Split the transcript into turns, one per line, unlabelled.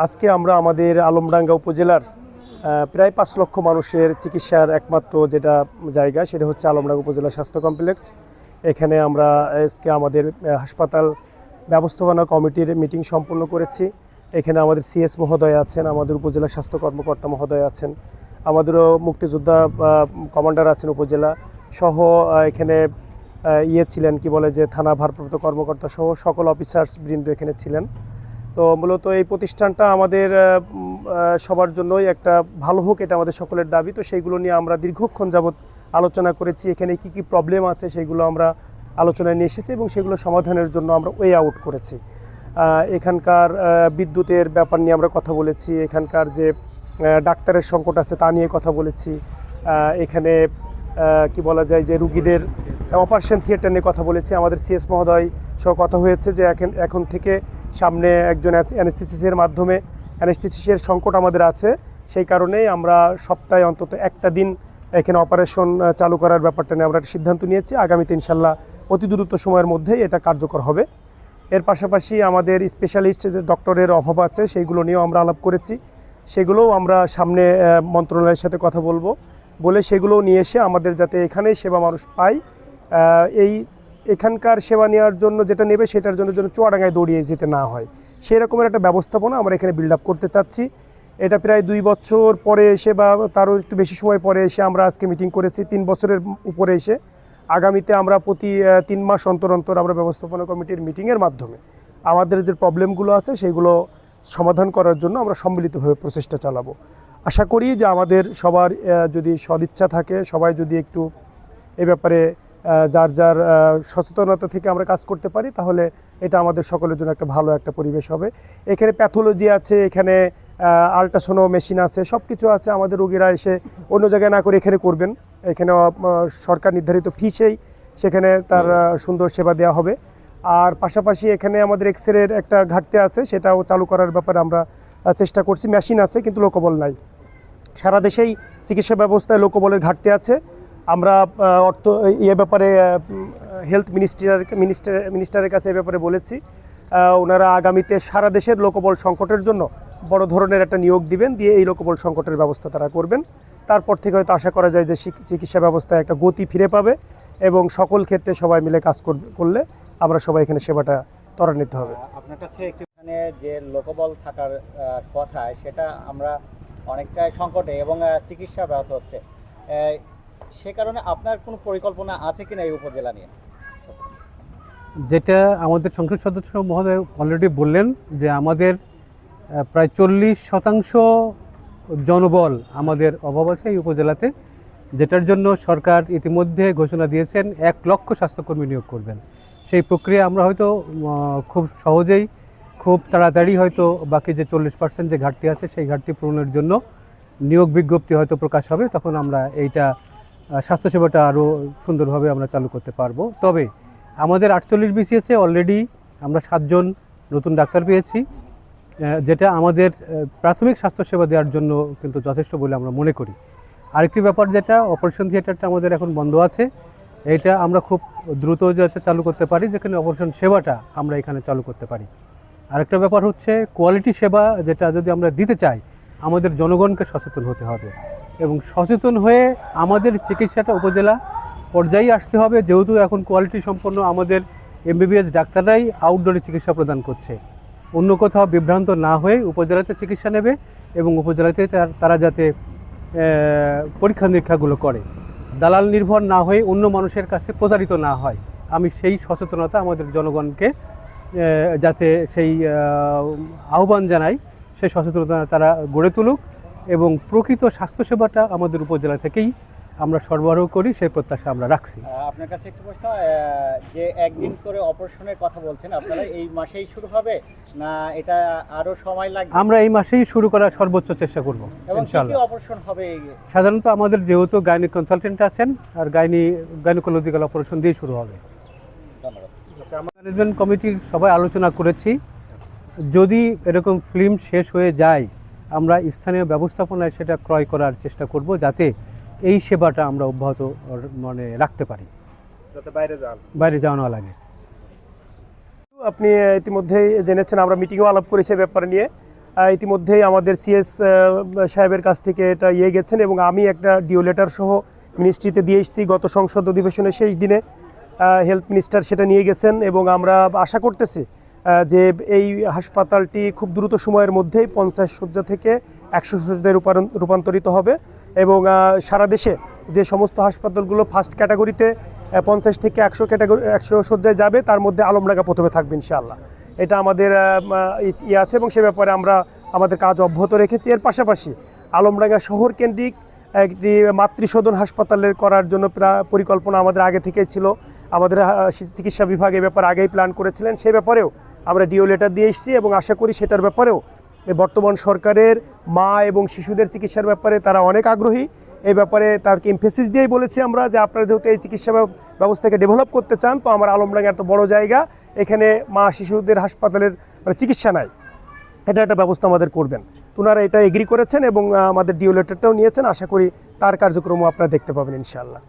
আজকে আমরা আমাদের আলমডাঙ্গা উপজেলার প্রায় 5 লক্ষ মানুষের চিকিৎসার একমাত্র যেটা জায়গা সেটা হচ্ছে আলমডাঙ্গা উপজেলা স্বাস্থ্য কমপ্লেক্স। এখানে আমরা আজকে আমাদের হাসপাতাল ব্যবস্থাপনা কমিটির মিটিং সম্পন্ন করেছি। এখানে আমাদের সিএস মহোদয় আছেন, আমাদের উপজেলা স্বাস্থ্য কর্মকর্তা মহোদয় আছেন, আমাদেরও মুক্তিযোদ্ধা কমান্ডার আছেন উপজেলা সহ, এখানে ছিলেন কি বলে যে থানা ভারপ্রাপ্ত কর্মকর্তা সহ সকল অফিসার্স বৃন্দ এখানে ছিলেন। তো মূলত এই প্রতিষ্ঠানটা আমাদের সবার জন্যই একটা ভালো হোক, এটা আমাদের সকলের দাবি। তো সেইগুলো নিয়ে আমরা দীর্ঘক্ষণ যাবৎ আলোচনা করেছি। এখানে কি কি প্রবলেম আছে সেগুলো আমরা আলোচনায় নিয়ে এসেছি এবং সেগুলো সমাধানের জন্য আমরা ওয়ে আউট করেছি। এখানকার বিদ্যুতের ব্যাপার নিয়ে আমরা কথা বলেছি, এখানকার যে ডাক্তারের সংকট আছে তা নিয়ে কথা বলেছি, এখানে কি বলা যায় যে রুগীদের অপারেশন থিয়েটার নিয়ে কথা বলেছি। আমাদের সিএস মহোদয় সহ কথা হয়েছে যে এখন থেকে সামনে একজন অ্যানেস্থেসিসের মাধ্যমে অ্যানেস্থেসিসের সংকট আমাদের আছে, সেই কারণেই আমরা সপ্তাহে অন্তত একটা দিন এখানে অপারেশন চালু করার ব্যাপারটা নিয়ে আমরা একটা সিদ্ধান্ত নিয়েছি। আগামীতে ইনশাল্লাহ অতি দ্রুত সময়ের মধ্যেই এটা কার্যকর হবে। এর পাশাপাশি আমাদের স্পেশালিস্ট যে ডক্টরের অভাব আছে সেইগুলো নিয়েও আমরা আলাপ করেছি, সেগুলোও আমরা সামনে মন্ত্রণালয়ের সাথে কথা বলে সেগুলোও নিয়ে এসে আমাদের যাতে এখানেই সেবা মানুষ পায়, এখানকার সেবা নেওয়ার জন্য যেটা নেবে সেটার জন্য চুয়াডাঙ্গায় দৌড়িয়ে যেতে না হয়, সেই রকমের একটা ব্যবস্থাপনা আমরা এখানে বিল্ড আপ করতে চাচ্ছি। এটা প্রায় 2 বছর পরে এসে বা তারও একটু বেশি সময় পরে এসে আমরা আজকে মিটিং করেছি, 3 বছরের উপরে এসে। আগামীতে আমরা প্রতি 3 মাস অন্তর আমরা ব্যবস্থাপনা কমিটির মিটিংয়ের মাধ্যমে আমাদের যে প্রবলেমগুলো আছে সেগুলো সমাধান করার জন্য আমরা সম্মিলিতভাবে প্রচেষ্টা চালাবো। আশা করি যে আমাদের সবার যদি সদিচ্ছা থাকে, সবাই যদি একটু এ ব্যাপারে যার সচেতনতা থেকে আমরা কাজ করতে পারি, তাহলে এটা আমাদের সকলের জন্য একটা ভালো একটা পরিবেশ হবে। এখানে প্যাথোলজি আছে, এখানে আল্ট্রাসোনো মেশিন আছে, সব কিছু আছে। আমাদের রোগীরা এসে অন্য জায়গায় না করে এখানে করবেন, এখানে সরকার নির্ধারিত ফিসেই সেখানে তার সুন্দর সেবা দেওয়া হবে। আর পাশাপাশি এখানে আমাদের এক্সরের একটা ঘাটতি আছে, সেটাও চালু করার ব্যাপারে আমরা চেষ্টা করছি। মেশিন আছে কিন্তু লোকবল নাই, সারা দেশেই চিকিৎসা ব্যবস্থায় লোকবলের ঘাটতি আছে। আমরা ব্যাপারে হেলথ মিনিস্টারের কাছে এ ব্যাপারে বলেছি, ওনারা আগামীতে সারা দেশের লোকবল সংকটের জন্য বড় ধরনের একটা নিয়োগ দিবেন, দিয়ে এই লোকবল সংকটের ব্যবস্থা তারা করবেন। তারপর থেকে হয়তো আশা করা যায় যে চিকিৎসা ব্যবস্থায় একটা গতি ফিরে পাবে এবং সকল ক্ষেত্রে সবাই মিলে কাজ করলে আমরা সবাই এখানে সেবাটা ত্বরান্বিত হবে।
আপনার কাছে এখানে যে লোকবল থাকার কথা, সেটা আমরা অনেকটাই সংকটে এবং চিকিৎসা ব্যাহত হচ্ছে, সে কারণে আপনার কোনো পরিকল্পনা আছে কিনা এই উপজেলা নিয়ে?
যেটা আমাদের সংসদ সদস্য মহোদয় অলরেডি বললেন যে আমাদের প্রায় 40% জনবল আমাদের অভাব আছে এই উপজেলাতে, যেটার জন্য সরকার ইতিমধ্যে ঘোষণা দিয়েছেন 1 লক্ষ স্বাস্থ্যকর্মী নিয়োগ করবেন। সেই প্রক্রিয়া আমরা হয়তো খুব সহজেই খুব তাড়াতাড়ি হয়তো বাকি যে 40% যে ঘাটতি আছে সেই ঘাটতি পূরণের জন্য নিয়োগ বিজ্ঞপ্তি হয়তো প্রকাশ হবে, তখন আমরা এইটা স্বাস্থ্যসেবাটা আরও সুন্দরভাবে আমরা চালু করতে পারবো। তবে আমাদের 48 বিসিএসে অলরেডি আমরা 7 জন নতুন ডাক্তার পেয়েছি, যেটা আমাদের প্রাথমিক স্বাস্থ্যসেবা দেওয়ার জন্য কিন্তু যথেষ্ট বলে আমরা মনে করি। আরেকটি ব্যাপার, যেটা অপারেশন থিয়েটারটা আমাদের এখন বন্ধ আছে, এটা আমরা খুব দ্রুত যাতে চালু করতে পারি, যেখানে অপারেশন সেবাটা আমরা এখানে চালু করতে পারি। আরেকটা ব্যাপার হচ্ছে কোয়ালিটি সেবা, যেটা যদি আমরা দিতে চাই আমাদের জনগণকে সচেতন হতে হবে এবং সচেতন হয়ে আমাদের চিকিৎসাটা উপজেলা পর্যায়ে আসতে হবে। যেহেতু এখন কোয়ালিটি সম্পন্ন আমাদের এমবিবিএস ডাক্তাররাই আউটডোরে চিকিৎসা প্রদান করছে, অন্য কোথাও বিভ্রান্ত না হয়ে উপজেলাতে চিকিৎসা নেবে এবং উপজেলাতে তারা যাতে পরীক্ষা নিরীক্ষাগুলো করে, দালাল নির্ভর না হয়ে অন্য মানুষের কাছে প্রতারিত না হয়। আমি সেই সচেতনতা আমাদের জনগণকে যাতে সেই আহ্বান জানাই, সেই সচেতনতা তারা গড়ে তুলুক এবং প্রকৃত স্বাস্থ্যসেবাটা আমাদের উপজেলা থেকেই আমরা সরবরাহ করি, সেই প্রত্যাশা আমরা রাখছি।
আপনার কাছে একটু প্রশ্ন, যে একদিন করে অপারেশনের কথা বলছেন, আপনারা এই মাসেই শুরু হবে না এটা আরো সময় লাগবে?
আমরা এই মাসেই শুরু করার সর্বোচ্চ চেষ্টা করব ইনশাআল্লাহ।
কি অপারেশন হবে?
সাধারণত আমাদের যেহেতু গাইনি কনসালটেন্ট আছেন, আর গাইনোকোলজিক্যাল অপারেশন দিয়ে শুরু হবে।
ধন্যবাদ।
ম্যানেজমেন্ট কমিটির সবাই আলোচনা করেছি, যদি এরকম ফিল্ম শেষ হয়ে যায় আমরা স্থানীয় ব্যবস্থাপনায় সেটা ক্রয় করার চেষ্টা করব, যাতে এই সেবাটা আমরা অব্যাহত রাখতে পারি, যাতে বাইরে যাওয়া না লাগে।
আপনি ইতিমধ্যেই জেনেছেন, আমরা মিটিংও আলাপ করেছি এ ব্যাপার নিয়ে। ইতিমধ্যেই আমাদের সিএস সাহেবের কাছ থেকে এটা গেছেন এবং আমি একটা ডিও লেটার সহ মিনিস্ট্রিতে দিয়ে এসেছি গত সংসদ অধিবেশনের শেষ দিনে। হেলথ মিনিস্টার সেটা নিয়ে গেছেন এবং আমরা আশা করতেছি যে এই হাসপাতালটি খুব দ্রুত সময়ের মধ্যেই 50 শয্যা থেকে 100 শয্যায় রূপান্তরিত হবে এবং সারা দেশে যে সমস্ত হাসপাতালগুলো ফার্স্ট ক্যাটাগরিতে 50 থেকে 100 শয্যায় যাবে, তার মধ্যে আলমডাঙ্গা প্রথমে থাকবে ইনশাআল্লাহ। এটা আমাদের আছে এবং সে ব্যাপারে আমরা আমাদের কাজ অব্যাহত রেখেছি। এর পাশাপাশি আলমডাঙ্গা শহর কেন্দ্রিক একটি মাতৃসদন হাসপাতালের করার জন্য পরিকল্পনা আমাদের আগে থেকেই ছিল। আমাদের চিকিৎসা বিভাগ এ ব্যাপারে আগেই প্ল্যান করেছিলেন। সে ব্যাপারেও আমরা ডিও লেটার দিয়ে এসেছি এবং আশা করি সেটার ব্যাপারেও বর্তমান সরকারের মা এবং শিশুদের চিকিৎসার ব্যাপারে তারা অনেক আগ্রহী। এই ব্যাপারে তার এমফেসিস দিয়েই বলেছি আমরা যে আপনারা যেহেতু এই চিকিৎসা ব্যবস্থাকে ডেভেলপ করতে চান, তো আমার আলমডাঙ্গা এত বড় জায়গা, এখানে মা শিশুদের হাসপাতালের চিকিৎসা নাই, এটা একটা ব্যবস্থা আমাদের করবেন। ওনারা এটা এগ্রি করেছেন এবং আমাদের ডিও লেটারটাও নিয়েছেন। আশা করি তার কার্যক্রমও আপনারা দেখতে পাবেন ইনশাআল্লাহ।